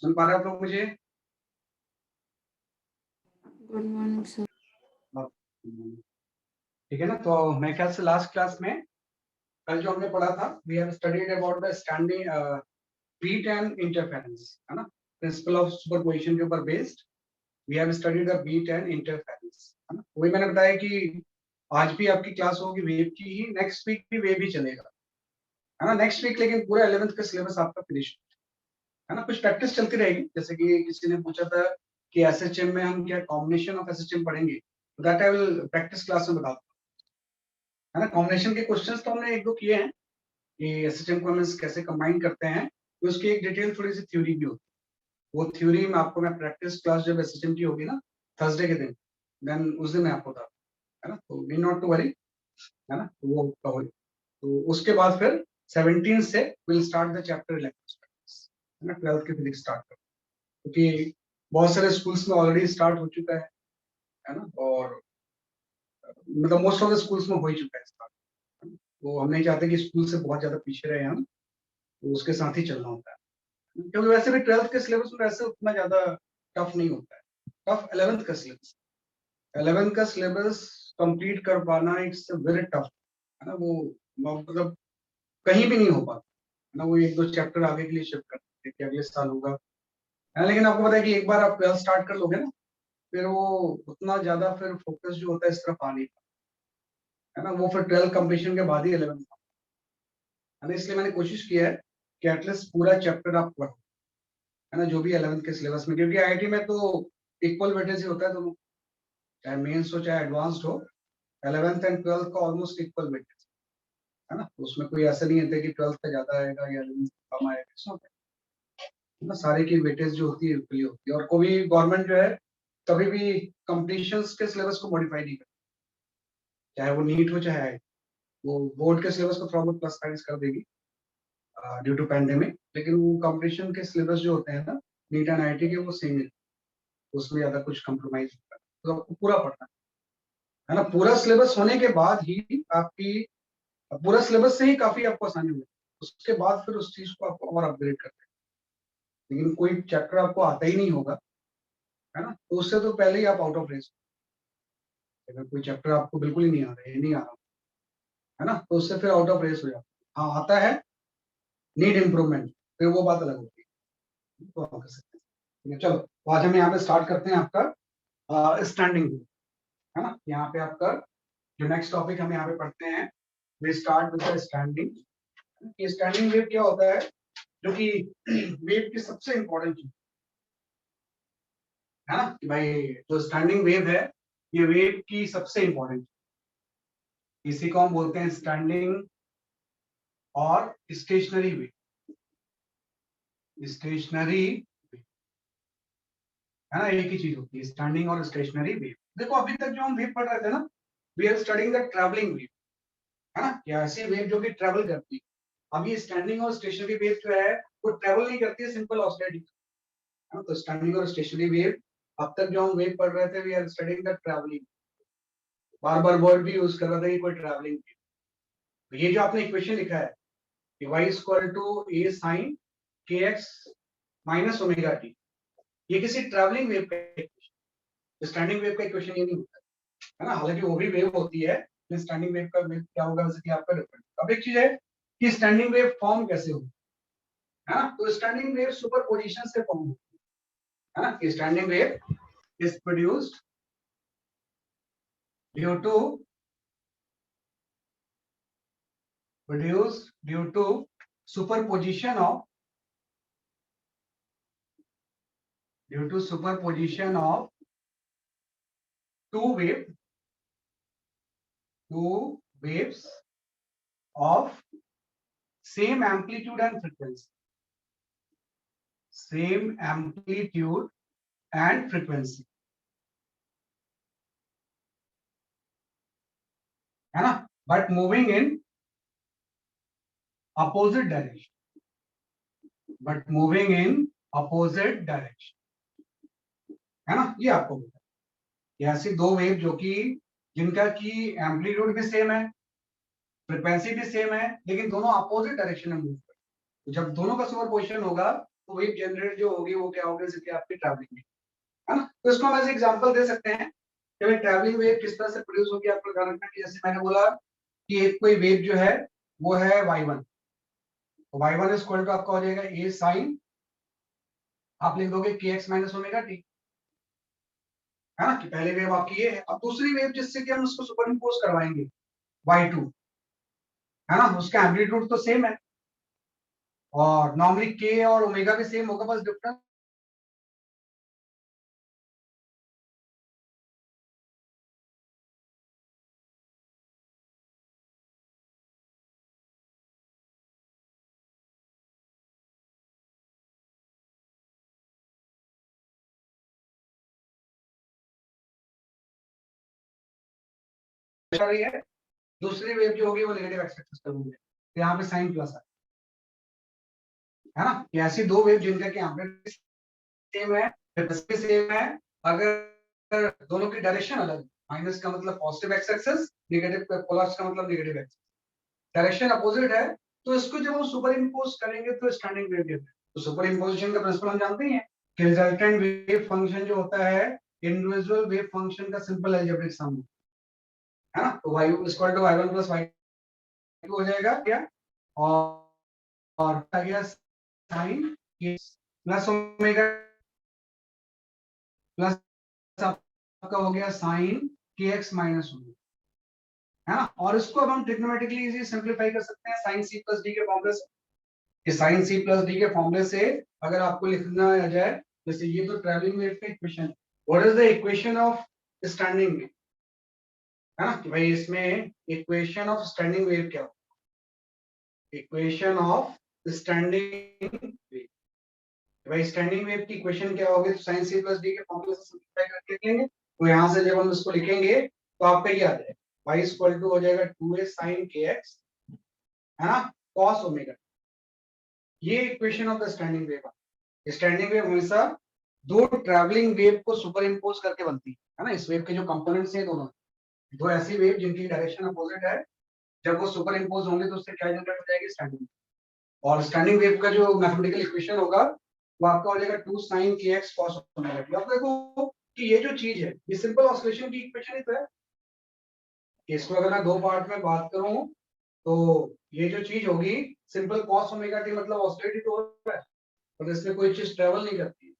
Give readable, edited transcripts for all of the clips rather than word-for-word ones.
सुन पा रहे आप लोग मुझे? Good morning sir. ठीक है ना। तो मैं ख्याल से लास्ट क्लास में कल जो हमने पढ़ा था, we have studied about the standing beat and interference, है ना। प्रिंसिपल ऑफ सुपरपोजिशन के ऊपर based we have studied the beat and interference, है ना। वही मैंने बताया कि आज भी आपकी क्लास होगी वेव की ही, नेक्स्ट वीक भी वेव ही चलेगा, है ना। नेक्स्ट वीक लेकिन पूरा 11th का सिलेबस आपका फिनिश है ना। कुछ प्रैक्टिस चलती रहेगी, जैसे कि किसी ने पूछा था कि एसएचएम में हम क्या कॉम्बिनेशन ऑफ एसएचएम पढ़ेंगे, that I will practice class में बता, है ना। कॉम्बिनेशन के क्वेश्चंस तो हमने एक दो किए हैं कि एसएचएम को हम कैसे कंबाइन करते हैं, तो उसकी एक डिटेल थोड़ी सी थ्योरी भी होती है। वो थ्योरी में आपको मैं प्रैक्टिस क्लास जब एसएचएम की होगी ना थर्सडे के दिन, देन उस दिन मैं आपको बता, है ना। तो नी नॉट टू वरी, है ना। तो वो कवर, तो उसके बाद फिर 17 से विल स्टार्ट द चैप्टर 11, है ना। 12th की फिजिक्स स्टार्ट कर, क्योंकि बहुत सारे स्कूल्स में ऑलरेडी स्टार्ट हो चुका है ना। और मतलब मोस्ट ऑफ द स्कूल्स में हो ही चुका है स्टार्ट, तो हम नहीं चाहते कि स्कूल से बहुत ज्यादा पीछे रहे हम, तो उसके साथ ही चलना होता है, क्योंकि वैसे भी 12th के सिलेबस में वैसे उतना ज्यादा टफ नहीं होता है। टफ 11th का सिलेबस, 11th का सिलेबस कंप्लीट कर पाना इट्स वेरी टफ, है ना। वो मतलब कहीं भी नहीं हो पाता, है ना। वो एक दो चैप्टर आगे के लिए शिफ्ट करते हैं कि अगले साल होगा, है ना। लेकिन आपको पता है कि एक बार आप 12th स्टार्ट कर लोगे ना, फिर वो उतना ज्यादा फिर फोकस जो होता है इस तरफ आ नहीं पाता, है ना। वो फिर 12th कंप्लीशन के बाद ही 11th, है ना। इसलिए मैंने कोशिश किया है कि एटलीस्ट पूरा चैप्टर आप पढ़ो, है ना, जो भी 11th के सिलेबस में, क्योंकि आईआईटी में तो इक्वल वेटेज ही होता है दोनों, चाहे मेंस हो चाहे एडवांस्ड हो, 11th एंड 12th का ऑलमोस्ट इक्वल वेटेज, है ना। तो उसमें कोई ऐसा नहीं है कि 12th का ज्यादा आएगा या 11th का कम आएगा, ऐसा होता है ना। सारे की वेटेज जो होती है इक्वली होती है, और कोई गवर्नमेंट जो है कभी भी कंपटीशंस के सिलेबस को मॉडिफाई नहीं करती, चाहे वो नीट हो चाहे IIT। वो बोर्ड के सिलेबस को थोड़ा बहुत प्लस माइनस कर देगी ड्यू टू पैंडेमिक, लेकिन वो कंपटीशन के सिलेबस जो होते हैं ना नीट एंड IIT के, वो सेम है, उसमें ज्यादा कुछ कंप्रोमाइज नहीं करना, तो आपको पूरा पढ़ना है ना। पूरा सिलेबस होने के बाद ही आपकी, पूरा सिलेबस से ही काफी आपको आसानी होगी, उसके बाद फिर उस चीज को आपको और अपग्रेड करते हैं। लेकिन कोई चैप्टर आपको आता ही नहीं होगा, है ना, तो उससे तो पहले ही आप आउट ऑफ रेस, अगर कोई चैप्टर आपको बिल्कुल ही नहीं आ रहा है, नहीं आ रहा, है ना, तो उससे फिर आउट ऑफ रेस हो जाता है। हाँ आता है, नीड इम्प्रूवमेंट, फिर वो बात अलग होती है, तो आप कर सकते हैं। ठीक है, चलो तो आज हम यहाँ पे स्टार्ट करते हैं आपका स्टैंडिंग, है ना। यहाँ पे आपका जो नेक्स्ट टॉपिक हम यहाँ पे पढ़ते हैं, we start with the standing. ये स्टैंडिंग वेव क्या होता है, जो कि वेव की सबसे इंपॉर्टेंट चीज है ना, कि भाई जो स्टैंडिंग वेव है ये वेव की सबसे इंपॉर्टेंट, इसी को हम बोलते हैं स्टैंडिंग और स्टेशनरी वेव, स्टेशनरी वेव, है ना। एक ही चीज होती है स्टैंडिंग और स्टेशनरी वेव। देखो अभी तक जो हम वेव पढ़ रहे थे ना, we are studying the travelling wave, है ना, या ऐसी वेव जो कि ट्रैवल करती है। अब ये स्टैंडिंग और स्टेशनरी वेव जो है वो ट्रैवल नहीं करती है, सिंपल ऑसिलेटिंग, है ना। तो स्टैंडिंग और स्टेशनरी वेव, अब तक जो हम वेव पढ़ रहे थे we are studying the travelling, बार बार वर्ड भी यूज कर रहा था कि कोई ट्रैवलिंग वेव। तो ये जो आपने इक्वेशन लिखा है कि y equal to a sin kx minus omega t, ये किसी ट्रैवलिंग वेव का इक्वेशन, स्टैंडिंग वेव का इक्वेशन ये नहीं होता है ना। हालांकि वो भी वेव होती है, लेकिन स्टैंडिंग वेव का वेव क्या होगा, जैसे कि आपका डिफरेंट। अब एक चीज है कि स्टैंडिंग वेव फॉर्म कैसे होगी, है ना। तो स्टैंडिंग वेव सुपर पोजिशन से फॉर्म होती है ना। Standing wave is produced due to superposition of superposition of two waves of same amplitude and frequency, same amplitude and frequency, है ना, but moving in opposite direction, है ना। ये आपको पता है, ऐसी दो वेव जो कि जिनका की एम्पलीट्यूड भी सेम है, फ्रीक्वेंसी भी सेम है, लेकिन दोनों अपोजिट डायरेक्शन में मूव करते हैं। तो जब दोनों का सुपरपोजिशन होगा वेव जनरेट जो होगी वो क्या होगी, जैसे कि आपकी ट्रैवलिंग वेव, है ना। तो इसको हम ऐसे एग्जांपल दे सकते हैं कि भाई ट्रैवलिंग वेव किस तरह से प्रोड्यूस होगी। आपको ध्यान रखना कि जैसे मैंने बोला कि एक कोई वेव जो है वो है y1, तो y1 इज इक्वल टू आपका हो जाएगा a sin, आप लिख दोगे kx माइनस ओमेगा टी, है ना, कि पहली वेव आपकी ये है। अब दूसरी वेव जिससे कि हम उसको सुपर इम्पोज करवाएंगे y2, है ना, उसका एम्पलीट्यूड तो सेम है और नॉर्मली k और ओमेगा भी सेम होगा, बस डिफरेंस रही है। दूसरी वेव जो होगी वो नेगेटिव एक्स एक्सिस पर होगी, तो यहाँ पे साइन प्लस है ना। ये ऐसी दो वेव जिनका कि एम्पलीट्यूड सेम है, फ्रीक्वेंसी सेम है, अगर दोनों की डायरेक्शन अलग, माइनस का मतलब positive x axis, negative plus का मतलब नेगेटिव एक्स, डायरेक्शन अपोजिट है, तो इसको जब हम सुपर इम्पोज करेंगे तो स्टैंडिंग वेव देते हैं। तो सुपर इम्पोजिशन का प्रिंसिपल हम जानते ही हैं कि रिजल्टेंट वेव फंक्शन जो होता है इंडिविजुअल वेव फंक्शन का सिंपल अलजेब्रिक सम है ना। तो y equal to y1 plus y2 हो जाएगा क्या, और आ गया साइन प्लस ओमेगा प्लस आपका हो गया साइन के एक्स माइनस ओमेगा, है ना। और इसको अब हम ट्रिग्नोमेट्रिकली इजी सिंपलीफाई कर सकते हैं साइन सी प्लस डी के फॉर्मूले से, कि साइन सी प्लस डी के फॉर्मूले से अगर आपको लिखना आ जाए, जैसे ये तो ट्रैवलिंग वेव का equation, what is the equation of standing wave, है ना, कि भाई इसमें इक्वेशन ऑफ स्टैंडिंग वेव क्या हो, इक्वेशन ऑफ स्टैंडिंग वेव, भाई स्टैंडिंग वेव की इक्वेशन क्या होगी, तो sin c प्लस डी के फॉर्मूले से सिंपलीफाई करके लिखेंगे। तो यहां से जब हम इसको लिखेंगे तो आपका ये आ जाएगा y इक्वल टू हो जाएगा 2a sin kx, है ना, cos ओमेगा। ये equation of the standing wave है। स्टैंडिंग वेव हमेशा दो ट्रैवलिंग वेव को सुपर इम्पोज करके बनती है ना। इस वेव के जो कंपोनेंट्स हैं दोनों, दो ऐसी वेव जिनकी डायरेक्शन अपोजिट है, जब वो सुपर इम्पोज होंगे तो उससे क्या जनरेट हो जाएगी, स्टैंडिंग। और स्टैंडिंग वेव का जो मैथमेटिकल इक्वेशन होगा वो आपका हो जाएगा 2 sin kx cos omega T. अब देखो कि ये जो चीज है ये सिंपल ऑसिलेशन की इक्वेशन ही तो है। इसको अगर मैं दो पार्ट में बात करूं तो ये जो चीज होगी सिंपल cos ओमेगा टी मतलब ऑसिलेट ही तो हो रहा है, और इसमें कोई चीज ट्रेवल नहीं करती है,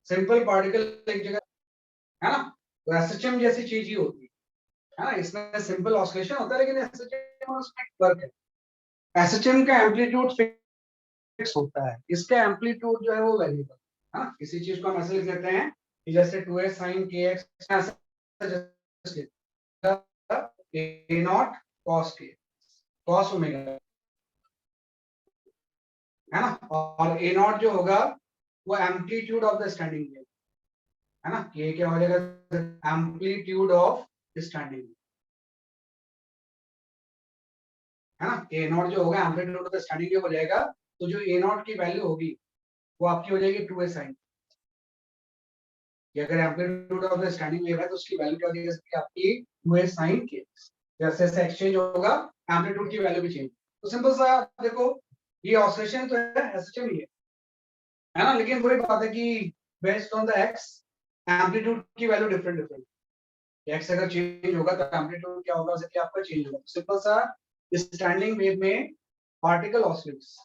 सिंपल पार्टिकल एक जगह, है ना। तो एसएचएम जैसी चीज ही होती है ना, इसमें सिंपल ऑसिलेशन होता है लेकिन एसएचएम और उसमें फर्क है। एसएचएम का एम्पलीट्यूड फिक्स होता है, इसका एम्पलीट्यूड जो है वो वेरिएबल, है ना। किसी चीज को हम ऐसे लिख देते हैं कि जैसे 2a sin kx a not cos k cos omega, है ना। और a नॉट जो होगा वो amplitude of the standing wave, है ना, ये क्या हो जाएगा, एम्पलीट्यूड ऑफ स्टैंडिंग, है ना। a नॉट जो होगा amplitude of the standing wave हो जाएगा, तो जो a नॉट की वैल्यू होगी वो आपकी हो जाएगी 2a sin, कि अगर amplitude of the standing wave है तो उसकी वैल्यू क्या हो जाएगी आपकी 2a sin k। जैसे जैसे एक्सचेंज होगा एम्पलीट्यूड की वैल्यू भी चेंज। तो सिंपल सा देखो ये ऑसिलेशन तो है एसएचएम ही है ना, लेकिन वही बात है कि based on the x amplitude की वैल्यू डिफरेंट डिफरेंट, एक्स अगर चेंज होगा तो एम्पलीट्यूड क्या होगा, जैसे आपका चेंज होगा। सिंपल सा स्टैंडिंग वेव में particle oscillates,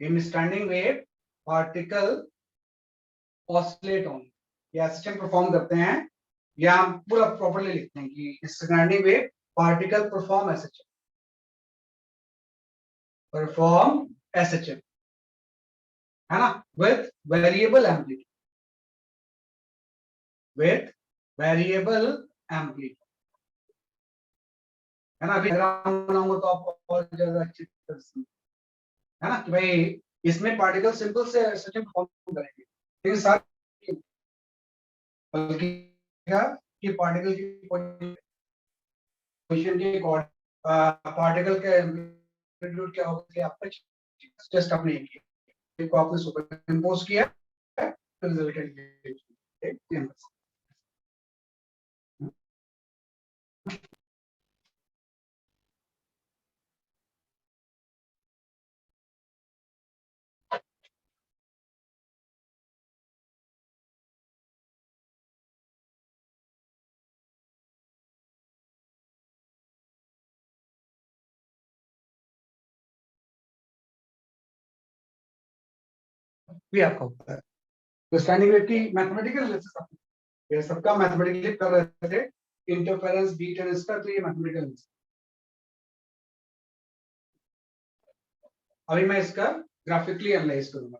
in standing wave particle oscillate on, ये एसएचएम परफॉर्म करते हैं, या हम पूरा प्रॉपर्ली लिखते हैं कि standing wave particle perform SHM, perform SHM, है ना, with variable amplitude, with variable amplitude, है ना। अभी बनाऊंगा तो आपको और ज्यादा अच्छी तरह से, है ना, कि भाई इसमें पार्टिकल सिंपल से एसएचएम परफॉर्म करेंगे, लेकिन साथ बल्कि क्या कि पार्टिकल की पोजीशन के अकॉर्डिंग पार्टिकल का एम्पलीट्यूड क्या होगा कि आपका जस्ट आपने को आपने सुपर इम्पोज किया तो रिजल्टेंट भी आपका होता है। तो स्टैंडिंग वेव की मैथमेटिकल एनालिसिस ये सबका मैथमेटिकली कर रहे थे, इंटरफेरेंस बीट एंड इसका, तो ये मैथमेटिकल। अभी मैं इसका ग्राफिकली एनालाइज करूंगा।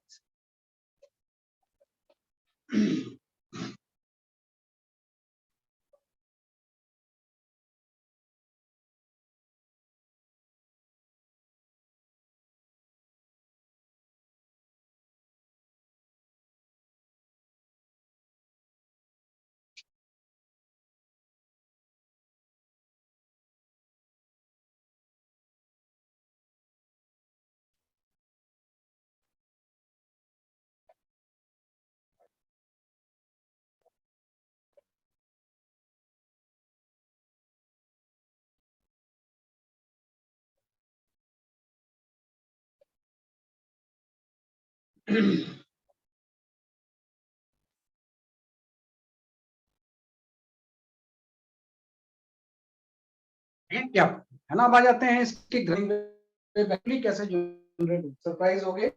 क्या है ना, अब आ जाते हैं इसके ग्राफिकली कैसे जनरेट, सरप्राइज हो गए।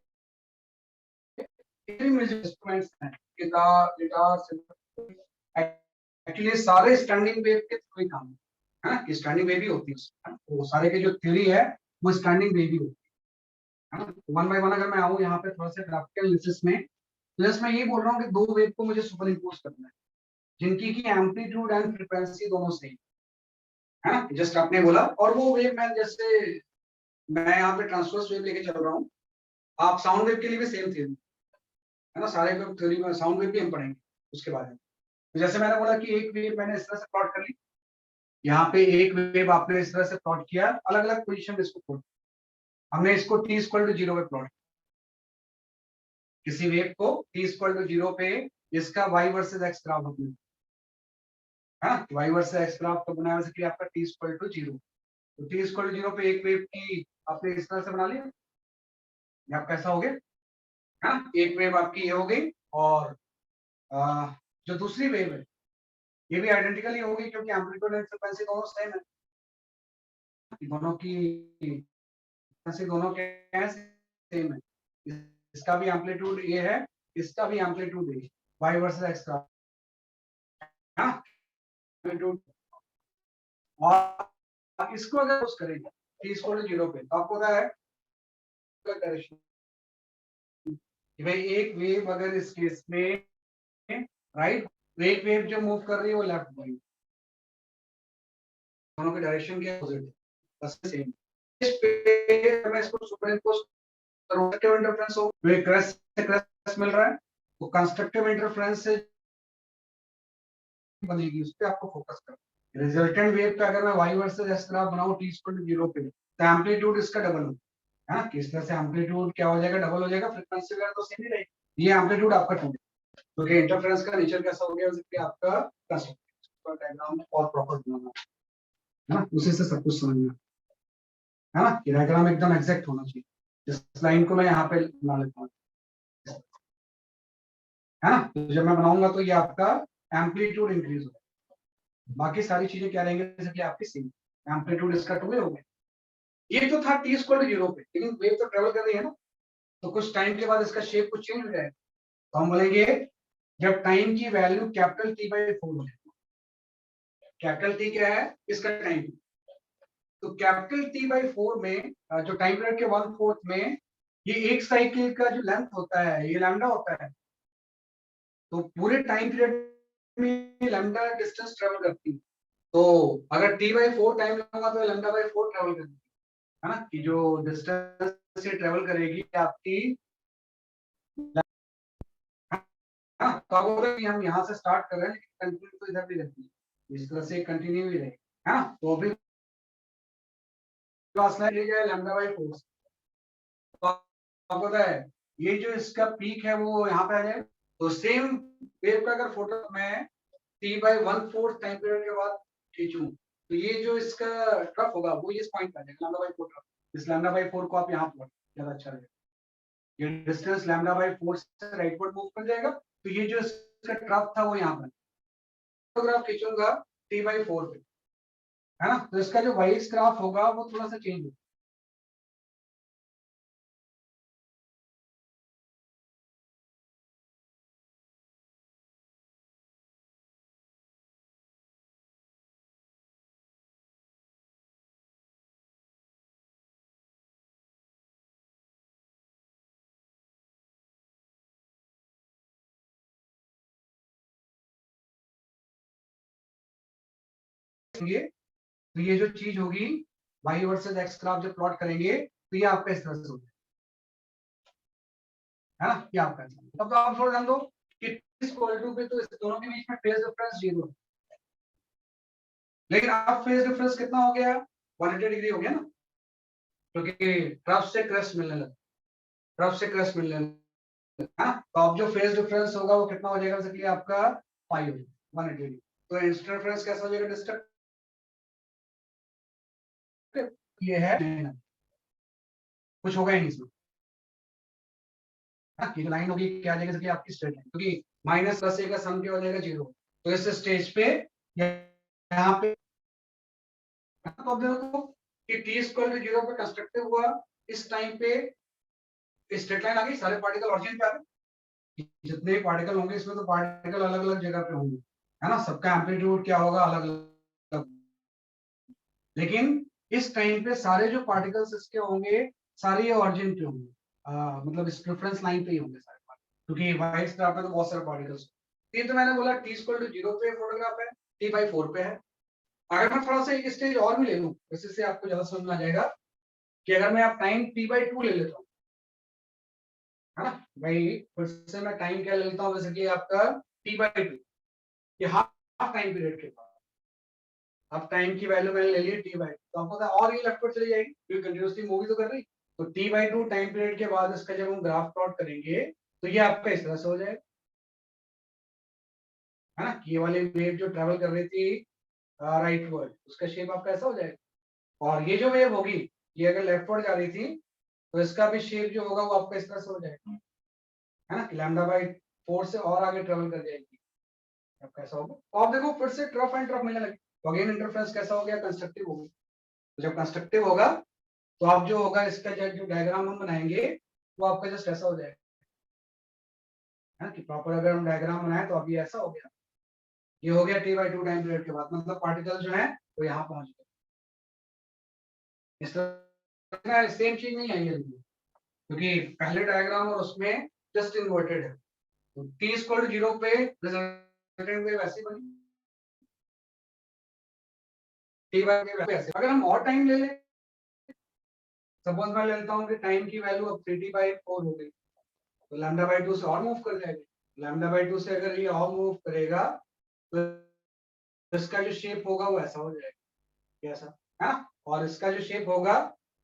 इंस्ट्रूमेंट्स हैं, गिटार गिटार, एक्चुअली सारे स्टैंडिंग वेव के थ्रू ही काम है ना, कि स्टैंडिंग वेव ही होती है, वो सारे के जो थ्योरी है वो स्टैंडिंग वेव ही होती है ना। वन बाय वन अगर मैं आऊँ यहाँ पे थोड़ा सा ग्राफिकल एनालिसिस में, तो जस्ट मैं ये बोल रहा हूँ कि दो वेव को मुझे सुपर इम्पोज करना है जिनकी की एम्पलीट्यूड एंड फ्रीक्वेंसी दोनों सेम है ना, जस्ट आपने बोला। और वो वेव मैं जैसे मैं यहाँ पे ट्रांसवर्स वेव लेके चल रहा हूँ, आप साउंड वेव के लिए भी सेम थ्योरी है ना, सारे थ्योरी में साउंड वेव भी हम पढ़ेंगे उसके बारे में। तो जैसे मैंने बोला कि एक वेव मैंने इस तरह से प्लॉट कर ली, यहाँ पे एक वेव आपने इस तरह से प्लॉट किया, अलग अलग पोजीशन पे इसको प्लॉट, हमने इसको t इक्वल टू 0 पे प्लॉट, किसी वेव को t इक्वल टू 0 पे इसका y वर्सेस x ग्राफ अपने, हाँ y वर्सेस x ग्राफ तो बनाया वैसे कि आपका t इक्वल टू 0, तो t इक्वल टू 0 पे एक वेव की आपने इस तरह से बना लिया, ये आपका ऐसा हो गया, हाँ एक वेव आपकी ये हो गई। और जो दूसरी वेव है ये भी आइडेंटिकली होगी क्योंकि एम्पलीट्यूड एंड फ्रीक्वेंसी दोनों सेम है, दोनों की फ्रीक्वेंसी दोनों के सेम है, इसका भी एम्पलीट्यूड ये है, इसका भी एम्पलीट्यूड ये, y वर्सेस x का, हाँ एम्पलीट्यूड। और इसको अगर उस करेंगे t इक्वल टू 0 पे, तो आपको पता है डायरेक्शन कि भाई एक वेव अगर इस केस में राइट, एक वेव जो मूव कर रही है वो लेफ्ट मूविंग, दोनों के डायरेक्शन के अपोजिट है, बस सेम। इस पे मैं इसको सुपर इम्पोज करूंगा, कंस्ट्रक्टिव इंटरफेरेंस हो, तो एक क्रैश से क्रैश मिल रहा है, तो कंस्ट्रक्टिव इंटरफेरेंस से बनेगी, उस पे आपको फोकस करना है। रिजल्टेंट वेव का अगर मैं y वर्सेस s ग्राफ बनाऊं t इक्वल टू 0 पे, तो एम्पलीट्यूड इसका डबल हो, है ना, किस तरह से एम्पलीट्यूड क्या हो जाएगा, डबल हो जाएगा, फ्रीक्वेंसी वगैरह तो सेम ही रहेगी, ये एम्पलीट्यूड आपका टू, क्योंकि इंटरफेरेंस का नेचर कैसा हो गया, उसके आपका कंस्ट्रक्टिव डायग्राम और प्रॉपर बनाना है ना, उसी से सब कुछ समझना है ना, कि डायग्राम एकदम एग्जैक्ट होना चाहिए। इस लाइन को मैं यहाँ पे बना लेता हूँ, है ना, तो जब मैं बनाऊंगा तो ये आपका एम्पलीट्यूड इंक्रीज होगा, बाकी सारी चीजें क्या रहेंगे जैसे कि आपकी सेम, एम्पलीट्यूड इसका टू हो गया। ये तो था t इक्वल टू 0 पे, लेकिन वेव तो ट्रेवल कर रही है ना, तो कुछ टाइम के बाद इसका शेप कुछ चेंज हो जाएगा, तो हम बोलेंगे जब टाइम की वैल्यू कैपिटल T बाई 4 हो जाए, कैपिटल T क्या है इसका टाइम, तो कैपिटल T बाई 4 में जो टाइम पीरियड के 1/4 में ये एक साइकिल का जो लेंथ होता है ये लैम्डा होता है, तो पूरे टाइम पीरियड में लैम्डा डिस्टेंस ट्रेवल करती है, तो अगर t बाई 4 टाइम लगेगा तो लैम्डा बाई 4 ट्रेवल करेगी, है ना, कि जो डिस्टेंस से ट्रेवल करेगी आपकी, हाँ तो अब हो रहा है कि हम यहाँ से स्टार्ट कर रहे हैं लेकिन कंटिन्यू तो इधर भी रहती है, इस तरह से कंटिन्यू ही रहेगी, है ना, तो अभी क्लास लाइन ले जाए लैम्डा बाई 4, तो आपको पता है ये जो इसका पीक है वो यहाँ पे आ जाए, तो सेम वेव का अगर फोटो मैं t बाई 1/4 टाइम पीरियड के बाद खींचूं, तो ये जो इसका ट्रफ होगा वो इस पॉइंट पे आ जाएगा, लैम्डा बाई 4 ट्रफ, इस लैम्डा बाई 4 को आप यहाँ प्लॉट ज्यादा अच्छा रहेगा, ये डिस्टेंस लैम्डा बाई 4 से राइटवर्ड मूव कर जाएगा, तो ये जो इसका ट्रफ था वो यहाँ पर फोटोग्राफ खींचूंगा t बाई 4 पे, है ना, तो इसका जो वाइस ग्राफ होगा वो थोड़ा सा चेंज होगा, करेंगे तो ये जो चीज होगी y वर्सेस x ग्राफ जब प्लॉट करेंगे तो ये आपका इस तरह से होगा, है ना, ये आपका। अब तो आप थोड़ा ध्यान दो कि t पे तो इस दोनों के बीच में फेज डिफरेंस 0 है, लेकिन अब फेज डिफरेंस कितना हो गया, 180 डिग्री हो गया ना, क्योंकि ट्रफ से क्रस्ट मिलने लगा, ट्रफ से क्रस्ट मिलने लगा, हाँ? तो अब जो फेज डिफरेंस होगा वो कितना हो जाएगा, बेसिकली आपका पाई हो जाएगा 180 डिग्री। तो इंटरफेरेंस कैसा हो जाएगा, डिस्ट्रक्टिव, ये है कुछ होगा ही नहीं इसमें, हाँ? ये जो लाइन होगी क्या आ जाएगा, बेसिकली आपकी स्ट्रेट लाइन, क्योंकि माइनस प्लस ए का सम क्या हो जाएगा 0। तो इस स्टेज पे यहाँ पे तो अब देखो कि टी स्क्वायर 0 पे कंस्ट्रक्टिव हुआ, इस टाइम पे स्ट्रेट लाइन आ गई, सारे पार्टिकल ऑरिजिन पे आ गए, जितने पार्टिकल होंगे इसमें तो पार्टिकल अलग अलग जगह पे होंगे, है ना, सबका एम्पलीट्यूड क्या होगा अलग अलग, लेकिन इस टाइम पे सारे जो पार्टिकल्स इसके होंगे सारे ये ऑरिजिन पे होंगे, मतलब इस प्रेफरेंस लाइन पे ही होंगे सारे पार्टिकल, क्योंकि वाइट स्टार पे तो बहुत सारे पार्टिकल्स। ये तो मैंने बोला टी इक्वल टू 0 पे फोटोग्राफ है, टी बाई 4 पे है। अगर मैं थोड़ा सा एक स्टेज और भी ले लूं, इससे आपको ज्यादा समझ में आ जाएगा कि अगर मैं आप टाइम टी बाई 2 ले लेता हूँ, है ना भाई, फिर से मैं टाइम क्या ले लेता हूँ, जैसे कि आपका टी बाई 2, ये हाफ टाइम पीरियड के बाद, अब टाइम की वैल्यू मैंने ले ली टी बाई, तो आपको और ये लेफ्ट चली जाएगी क्योंकि कंटिन्यूसली मूव तो कर रही। तो टी बाई 2 टाइम पीरियड के बाद इसका जब हम ग्राफ प्लॉट करेंगे तो ये आपका इस तरह से हो जाएगा, है ना, ये वाली वेव जो ट्रेवल कर रही थी राइट वर्ड, उसका शेप आपका ऐसा हो जाएगा। और ये जो वेव होगी ये अगर लेफ्ट वर्ड जा रही थी तो इसका भी शेप जो होगा वो आपका इस तरह से हो जाएगा, है ना, लैम्डा बाई 4 से और आगे ट्रेवल कर जाएगी, अब कैसा होगा। तो आप देखो फिर से ट्रफ एंड ट्रफ मिलने लगे, तो अगेन इंटरफेरेंस कैसा हो गया, कंस्ट्रक्टिव हो गया। तो जब कंस्ट्रक्टिव होगा तो आप जो होगा इसका जो डायग्राम हम बनाएंगे वो आपका जस्ट ऐसा हो जाएगा, है ना, कि प्रॉपर अगर हम डायग्राम बनाए तो अभी ऐसा हो गया, ये हो गया टी बाई 2 टाइम पीरियड के बाद, मतलब पार्टिकल जो है वो यहाँ पहुंच गए, इस तरह सेम चीज नहीं आई है क्योंकि पहले डायग्राम और उसमें जस्ट इन्वर्टेड है। तो टी इक्वल टू 0 पे रिजल्टेंट वेव ऐसी बनी, टी बाई वेव ऐसे। अगर हम और टाइम ले लें, सपोज मैं लेता हूँ कि टाइम की वैल्यू अब 3t/4 हो गई, तो लैम्डा बाई 2 से और मूव कर जाएगा, लैम्डा बाई 2 से अगर ये और मूव करेगा तो इसका जो शेप होगा वो ऐसा हो जाएगा, ऐसा, है ना, और इसका जो शेप होगा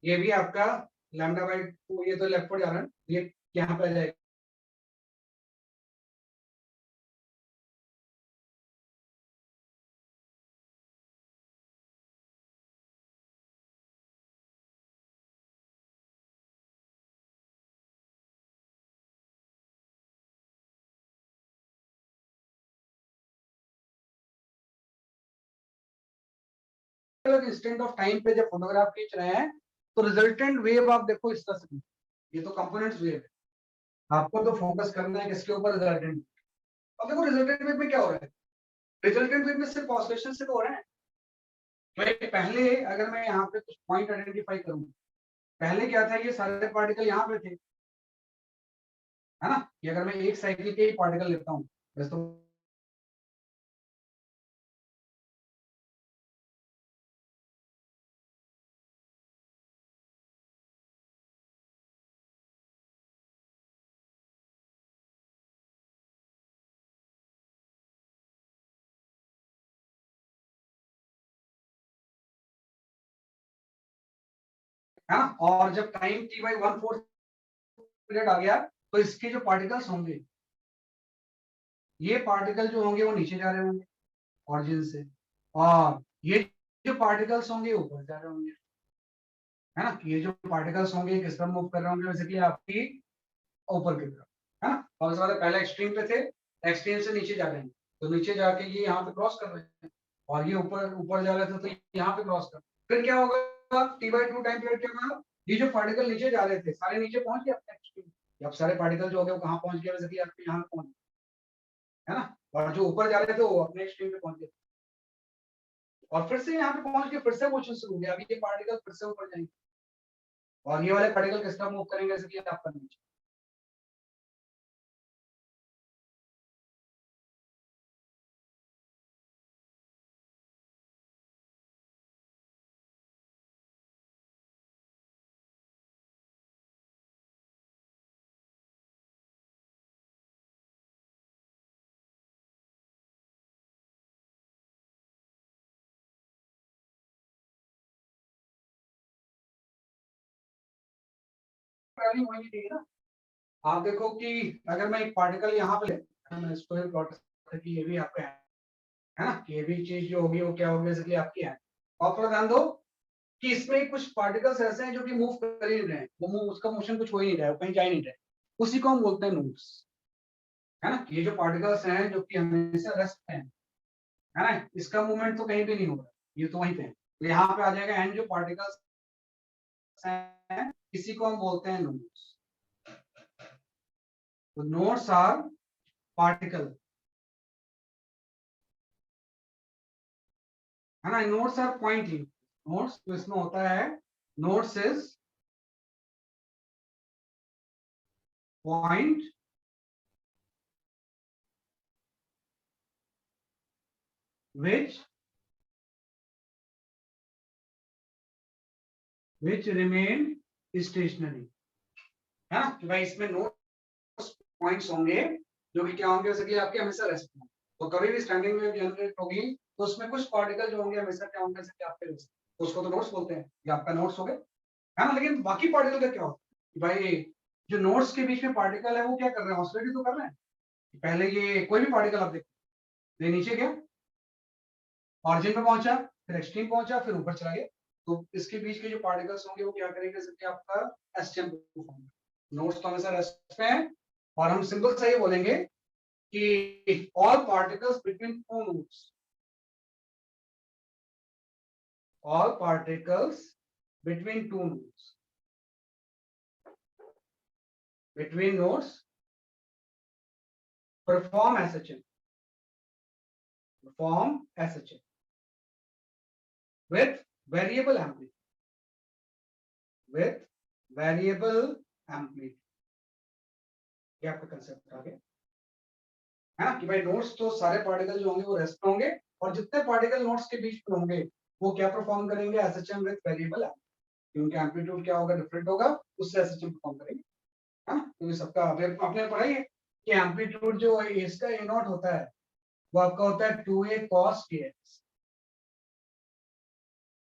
ये भी आपका लैम्डा बाई 2, ये तो लेफ्ट जा रहा है, ये यहाँ पे आ जाएगा, इंस्टेंट ऑफ टाइम पे जब फोटोग्राफ खींच रहे हैं तो रिजल्टेंट वेव आप देखो इस तरह से, ये तो कंपोनेंट्स वेव है, आपको तो फोकस करना है किसके ऊपर, रिजल्टेंट। अब देखो रिजल्टेंट वेव में क्या हो रहा है, रिजल्टेंट वेव में सिर्फ ऑसिलेशन से तो हो रहे हैं। तो पहले अगर मैं यहाँ पे कुछ पॉइंट आइडेंटिफाई करूँ, पहले क्या था, ये सारे पार्टिकल यहाँ पे थे, है ना, कि अगर मैं एक साइकिल के ही पार्टिकल लेता हूँ वैसे तो है ना, और जब टाइम टी बाई 1/4 पीरियड आ गया तो इसके जो पार्टिकल्स होंगे, ये पार्टिकल जो होंगे वो नीचे जा रहे होंगे ऑरिजिन से, और ये जो पार्टिकल्स होंगे ऊपर जा रहे होंगे, है ना, ये जो पार्टिकल्स होंगे किस तरह मूव कर रहे होंगे, बेसिकली आपकी ऊपर की तरफ, है ना, और उसके बाद पहले एक्सट्रीम पे थे, एक्सट्रीम से नीचे जा रहे हैं, तो नीचे जाके ये यहाँ पे क्रॉस कर रहे हैं, और ये ऊपर ऊपर जा रहे थे तो यहाँ पे क्रॉस कर, फिर क्या होगा टी बाई 2 टाइम पीरियड के बाद ये जो पार्टिकल नीचे जा रहे थे सारे नीचे पहुंच गए अपने एक्सट्रीम, अब सारे पार्टिकल जो हो गए वो कहाँ पहुंच गए, बेसिकली आपके यहाँ पे पहुंच, है ना, और जो ऊपर जा रहे थे वो अपने एक्सट्रीम पे पहुंच गए, और फिर से यहाँ पे पहुंच के फिर से मोशन शुरू हो गया, अभी ये पार्टिकल फिर से ऊपर जाएंगे, और ये वाले पार्टिकल किस तरह मूव करेंगे, जैसे कि आपका नीचे। ट्रैवलिंग होनी चाहिए ना। आप देखो कि अगर मैं एक पार्टिकल यहाँ पे मैं इसको प्लॉट कि ये भी आपका है ना, कि ये भी चीज जो होगी वो क्या होगी, बेसिकली आपकी है। और थोड़ा ध्यान दो कि इसमें कुछ पार्टिकल्स ऐसे हैं जो कि मूव कर ही नहीं रहे हैं, वो मूव, उसका मोशन कुछ हो ही नहीं रहा है, वो कहीं जा ही नहीं रहे, उसी को हम बोलते हैं नोड्स, है ना। ये जो पार्टिकल्स हैं जो कि हमेशा रेस्ट पे हैं, है ना, इसका मूवमेंट तो कहीं भी नहीं हो रहा, ये तो वहीं पे है। तो यहाँ पे आ जाएगा एंड जो पार्टिकल्स हैं इसी को हम बोलते हैं नोड्स। तो नोड्स आर पार्टिकल, है ना। नोड्स आर पॉइंटिंग, नोड्स तो इसमें होता है, nodes is point which remain stationary, है ना। कि भाई इसमें नोड्स पॉइंट्स होंगे जो कि क्या होंगे, जैसे कि आपके हमेशा रेस्ट में। तो कभी भी स्टैंडिंग वेव जनरेट होगी तो उसमें कुछ पार्टिकल जो होंगे हमेशा क्या होंगे, जैसे कि आपके रेस्ट, तो उसको तो नोड्स बोलते हैं, ये आपका नोड्स हो गए, है ना। लेकिन बाकी पार्टिकल का क्या होता है कि भाई जो नोड्स के बीच में पार्टिकल है वो क्या कर रहे हैं, ऑसिलेट तो कर रहे हैं। पहले ये कोई भी पार्टिकल आप देखो, ये नीचे गया, ऑरिजिन पे पहुंचा, फिर एक्सट्रीम पहुंचा, फिर ऊपर चला गया। तो इसके बीच के जो पार्टिकल्स होंगे वो क्या करेंगे, जैसे कि आपका एसटीएम फॉर्म, नोड्स तो हमेशा रेस्ट पे हैं। और हम सिंपल से ये बोलेंगे कि all particles between two nodes, all particles between two nodes, between nodes perform SHM, perform SHM with variable amplitude, with variable amplitude। ये आपका कंसेप्ट आ गया, है ना, कि भाई नोड्स तो सारे पार्टिकल जो होंगे वो रेस्ट में होंगे, और जितने पार्टिकल नोड्स के बीच में होंगे वो क्या परफॉर्म करेंगे, SHM विद वेरिएबल एम्पलीट्यूड। उनका एम्पलीट्यूड क्या होगा, डिफरेंट होगा, उससे SHM परफॉर्म करेंगे, है ना। तो ये सबका आपने पढ़ा ही है कि एम्पलीट्यूड जो है इसका ए नॉट होता है वो आपका होता है 2a cos kx,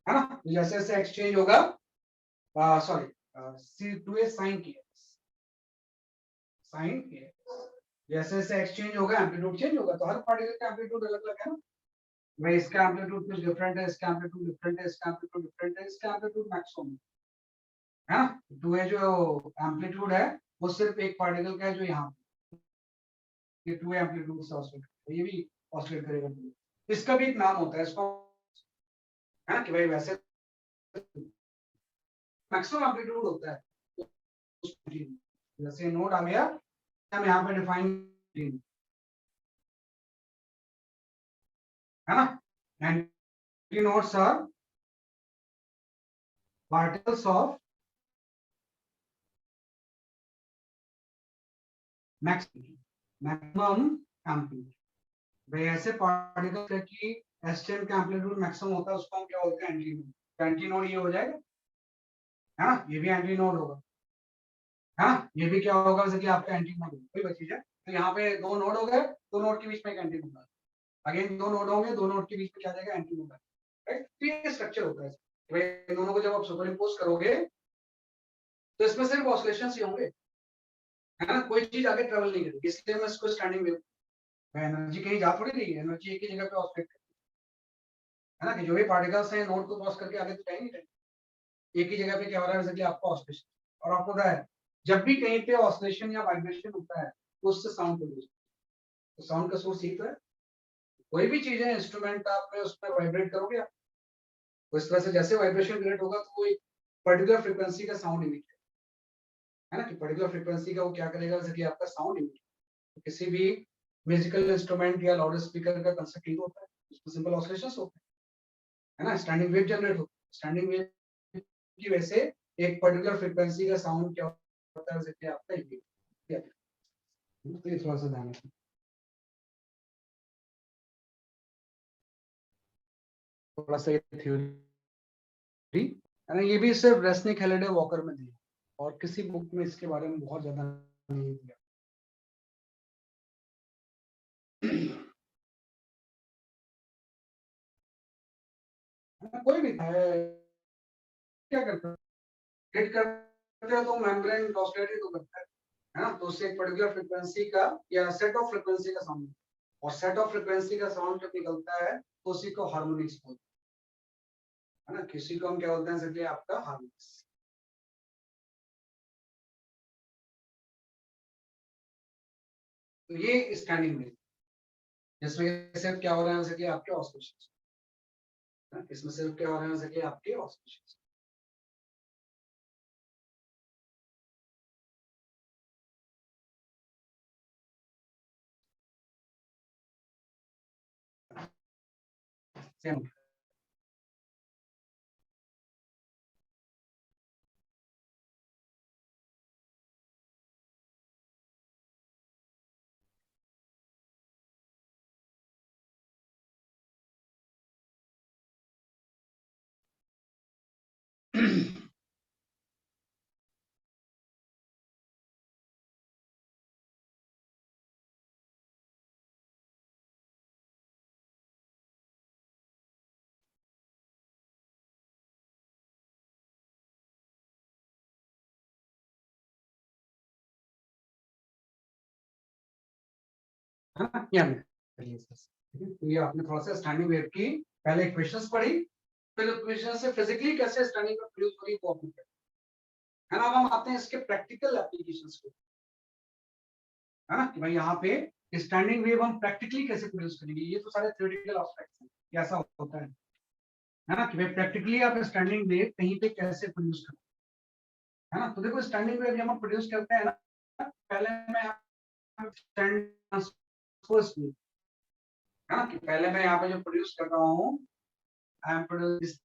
है ना। तो जैसे जैसे एक्सचेंज होगा, sorry 2a sin kx, sin kx, जैसे जैसे एक्सचेंज होगा एम्पलीट्यूड चेंज होगा। तो हर पार्टिकल का एम्पलीट्यूड अलग अलग है ना, भाई इसका एम्पलीट्यूड कुछ डिफरेंट है, इसका एम्पलीट्यूड डिफरेंट है, इसका एम्पलीट्यूड डिफरेंट है, इसका एम्पलीट्यूड मैक्सिमम है ना। 2a जो एम्पलीट्यूड है वो सिर्फ एक पार्टिकल का है जो यहाँ, ये 2a एम्पलीट्यूड से ऑसिलेट करेगा, ये भी ऑसिलेट करेगा। इसका भी एक नाम होता है इसको, है ना, कि भाई वैसे मैक्सिमम एम्पलीट्यूड होता है। जैसे नोड आ गया, हम यहाँ पे डिफाइन, है ना, antinodes are particles of maximum amplitude. भाई ऐसे पार्टिकल है कि एसटीएम का एम्पलीट्यूड मैक्सिमम होता है, उसको हम क्या बोलते हैं, एंटी नोड। एंटी नोड ये हो जाएगा, है ना, ये भी एंटी नोड होगा, है ना, ये भी क्या होगा, जैसे कि आपका एंटी नोड कोई बची है। तो यहाँ पे दो नोड हो गए, दो नोड के बीच में एक एंटी नोड, अगेन दो नोड होंगे, दो नोड के बीच में क्या जाएगा, एंटी नोड, राइट। तो ये स्ट्रक्चर होता है भाई, दोनों को जब आप सुपर इम्पोज करोगे तो इसमें सिर्फ ऑसिलेशंस ही होंगे, है ना, कोई चीज आगे ट्रेवल नहीं करेगी, इसलिए मैं इसको स्टैंडिंग वेव, एनर्जी कहीं जा थोड़ी रही है, एनर्जी एक ही जगह पे ऑसिलेट, है ना, कि जो भी पार्टिकल्स हैं नोड को क्रॉस करके आगे तो जाएंगे नहीं, एक ही जगह पे क्या हो रहा है, जैसे कि आपका ऑसिलेशन। और आपको पता है जब भी कहीं पे ऑसिलेशन या वाइब्रेशन होता है तो उससे साउंड प्रोड्यूस, तो साउंड का सोर्स ही तो है। कोई भी चीज है, इंस्ट्रूमेंट आप में उसमें वाइब्रेट करोगे आप, तो इस तरह से जैसे वाइब्रेशन क्रिएट होगा तो वो एक पर्टिकुलर फ्रीक्वेंसी का साउंड इमिट, है ना, कि पर्टिकुलर फ्रीक्वेंसी का वो क्या करेगा, जैसे कि आपका साउंड इमिट। तो किसी भी म्यूजिकल इंस्ट्रूमेंट या लाउड स्पीकर का कंसेप्ट ही होता है, उसमें सिंपल ऑसिलेशंस होते हैं, है ना, स्टैंडिंग वेव जनरेट होती है, स्टैंडिंग वेव की वजह से एक पर्टिकुलर फ्रीक्वेंसी का साउंड क्या होता है, जैसे कि आपका ये, तो ये थोड़ा सा ध्यान रखना, थोड़ा सा ये थ्योरी, है ना, ये भी सिर्फ रेस्निक हेलिडे वॉकर में दिया और किसी बुक में इसके बारे में बहुत ज्यादा नहीं दिया। कोई भी है क्या करता है, हिट कर करते हैं तो मेम्ब्रेन ऑसिलेटरी तो करता है ना, तो उससे एक पर्टिकुलर फ्रीक्वेंसी का या सेट ऑफ फ्रीक्वेंसी का साउंड, और सेट ऑफ फ्रीक्वेंसी का साउंड जब निकलता है तो उसी को हार्मोनिक्स बोलते हैं, है ना, किसी को हम क्या बोलते हैं, इसलिए आपका हार्मोनिक्स। तो ये स्टैंडिंग वेव, जिसमें सिर्फ क्या हो रहा है जैसे कि आपके ऑसिलेशन, इसमें सिर्फ क्या हो रहा है जैसे कि आपके ऑसिलेशन। सेम है ना, ये आपने थोड़ा सा स्टैंडिंग वेव की पहले इक्वेशंस पढ़ी, फिर इक्वेशन से फिजिकली कैसे स्टैंडिंग वेव प्रोड्यूस होगी वो आपने पढ़ी, है ना। अब हम आते हैं इसके प्रैक्टिकल एप्लीकेशंस को, है ना, कि भाई यहाँ पे स्टैंडिंग वेव हम प्रैक्टिकली कैसे प्रोड्यूस करेंगे। ये तो सारे थ्योरेटिकल एस्पेक्ट्स हैं कि ऐसा होता है ना, कि भाई प्रैक्टिकली आप स्टैंडिंग वेव कहीं पे कैसे प्रोड्यूस करें, है ना। तो देखो स्टैंडिंग वेव जब हम प्रोड्यूस करते हैं ना, पहले मैं स्टैंड फर्स्ट, है ना, कि पहले मैं यहाँ पे जो प्रोड्यूस कर रहा हूँ, I am produce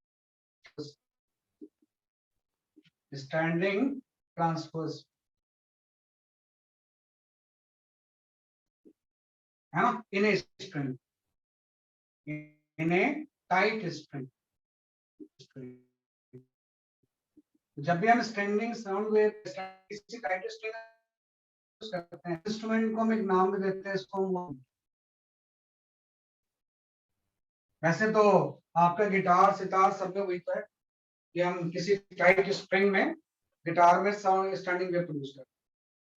standing transfers, है ना, in a string, in a tight string. जब भी हम स्टैंडिंग साउंड वेव किसी टाइट स्ट्रिंग करते हैं, इंस्ट्रूमेंट को हम एक नाम भी देते हैं, इसको हम, वैसे तो आपका गिटार सितार सब में वही तो है कि हम किसी टाइट स्ट्रिंग में गिटार में साउंड स्टैंडिंग वेव प्रोड्यूस करते हैं,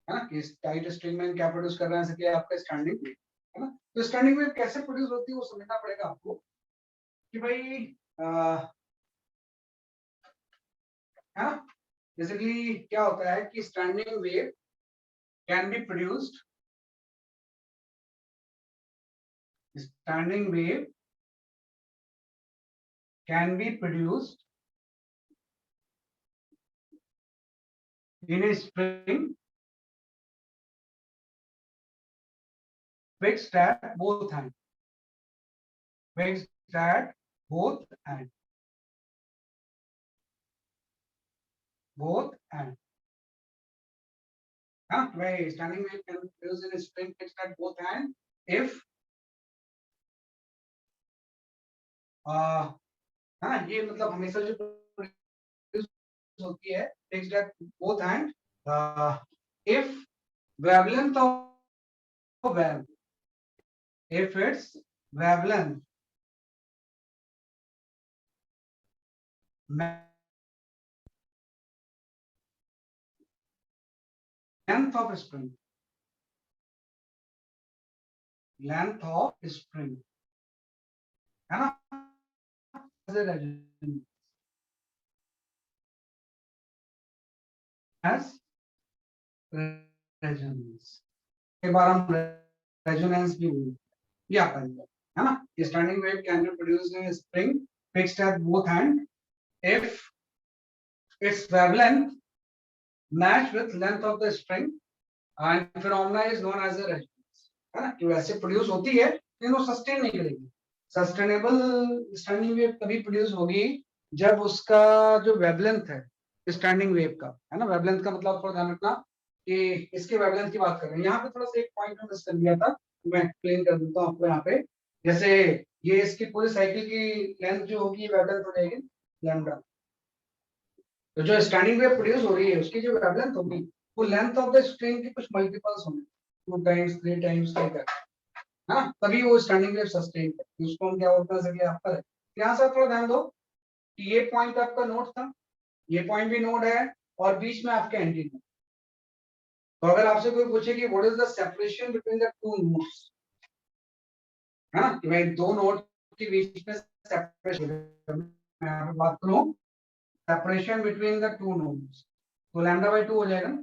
है ना, कि टाइट स्ट्रिंग में क्या प्रोड्यूस कर रहे हैं, जैसे कि आपका स्टैंडिंग वेव, है ना। तो स्टैंडिंग वेव कैसे प्रोड्यूस होती है वो समझना पड़ेगा आपको कि भाई है ना, बेसिकली क्या होता है कि standing wave can be produced, standing wave can be produced in a string fixed at both ends, fixed at both ends, both ends, हाँ भाई standing wave can be produced in a string fixed at both ends if हाँ, ये मतलब हमेशा जो produce होती है fixed at both ends if wavelength of wave, if its wavelength length of string, length of string, है ना, as resonance, एक बार हम resonance भी बोलते हैं, है ना। Standing wave can be produced in a string fixed at both ends if its wavelength match with length of the string and phenomena is known as a resonance, है ना, कि वैसे प्रोड्यूस होती है लेकिन वो सस्टेन नहीं करेगी। सस्टेनेबल स्टैंडिंग वेव तभी प्रोड्यूस होगी जब उसका जो वेवलेंथ है स्टैंडिंग वेव का, है ना, वेवलेंथ का मतलब थोड़ा ध्यान रखना कि इसके वेवलेंथ की बात कर रहे हैं। यहाँ पे थोड़ा सा एक पॉइंट में मिस कर दिया था, मैं एक्सप्लेन कर देता हूँ आपको। यहाँ पे जैसे ये इसकी पूरी साइकिल की लेंथ जो होगी वेवलेंथ हो जाएगी लैम्डा, तो जो स्टैंडिंग वेव प्रोड्यूस हो रही है उसकी जो वेवलेंथ होगी वो लेंथ ऑफ द स्ट्रिंग की कुछ मल्टीपल्स होंगे, 2 टाइम्स 3 टाइम्स लाइक, हाँ, तभी वो स्टैंडिंग वेव सस्टेन है। उसको हम क्या बोलते हैं सके आपका है। यहाँ से थोड़ा ध्यान दो कि ये पॉइंट आपका नोट था, ये पॉइंट भी नोट है, और बीच में आपके एंटी नोड। तो अगर आपसे कोई पूछे कि what is the separation between the two nodes, है ना, कि भाई दो नोड के बीच में सेपरेशन, मैं यहाँ पे बात करूं separation between the two nodes, तो लैम्डा बाय 2 हो जाएगा ना,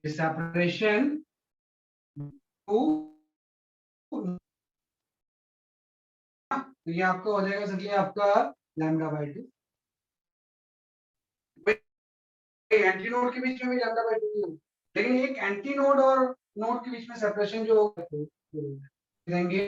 सेपरेशन टू, तो ये आपका हो जाएगा सिंपली आपका लैम्डा बाय 2। एंटी नोड के बीच में भी लैम्डा बाय 2 है, लेकिन एक एंटी नोड और नोड के बीच में सेपरेशन जो होगा देंगे